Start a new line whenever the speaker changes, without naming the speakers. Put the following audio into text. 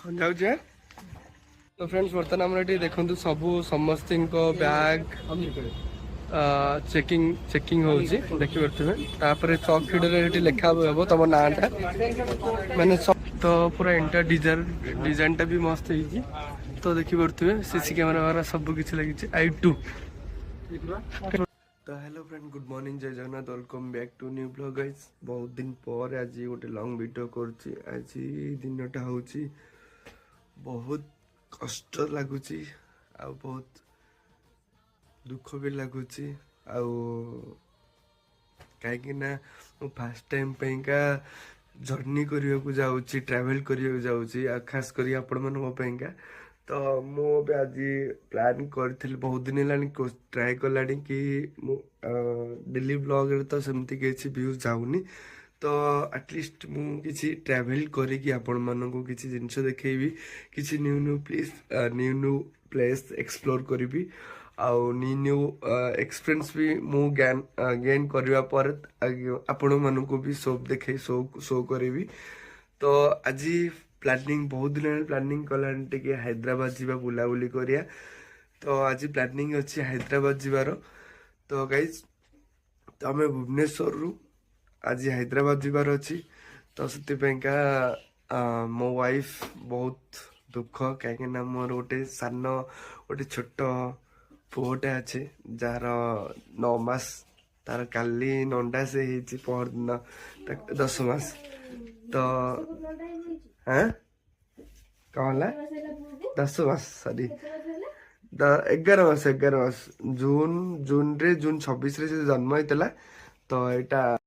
जाऊे तो फ्रेंड्स बर्तमान आम ये देखो सब समस्त बैग चेकिंग चेकिंग हो देखिए चक फिडर लिखा हम तुम नाटा मैंने तो पूरा इंटर डिजाइन टा भी मस्त है तो देखिए सीसी कैमेरा वगैरह सब किसी लगी i2 तो हेलो फ्रेंड गुड मॉर्निंग जय Jagannath welcome back to new blog guys बहुत दिन पर आज गोटे लॉन्ग वीडियो करुच्ची आज दिनटा हूँ बहुत कष्ट लगुच आ बहुत दुख भी लगुच कहीं फास्ट टाइम का जर्नी करने को जाऊँगी ट्रैवल करने को जाऊँगी खास कर आपण मान तो मुझे आज प्लान करी बहुत दिन है ट्राए कला कि डेली ब्लॉग तो सेमती किसी व्यूज जाऊनी तो एटलिस्ट मुझे ट्रैवल करी आपण मानक किसी जिनस देखी किसी new new place new new place explore करी आउ न्यू न्यू एक्सपीरियंस भी मु गेन करने पर आपण मानक भी शो देखे शो करी तो आज प्लानिंग बहुत दिन प्लानिंग कलानी टे हैदराबाद जावा बुलाबुली करिया तो आज प्लानिंग अच्छी हैदराबाद जीवार तो गाइज तो आम भुवनेश्वर रु आज हैदराबाद जीवार अच्छी तो से मो वाइफ बहुत दुख कहीं मोर गोटे सान गोटे छोट पुओटे अच्छे जार 9 मास तार काली नंडा से पहर दिन 10 मास तो हाँ कौन 10 मास सॉरी 11 मास जून 26 रे जन्म होता तो यहाँ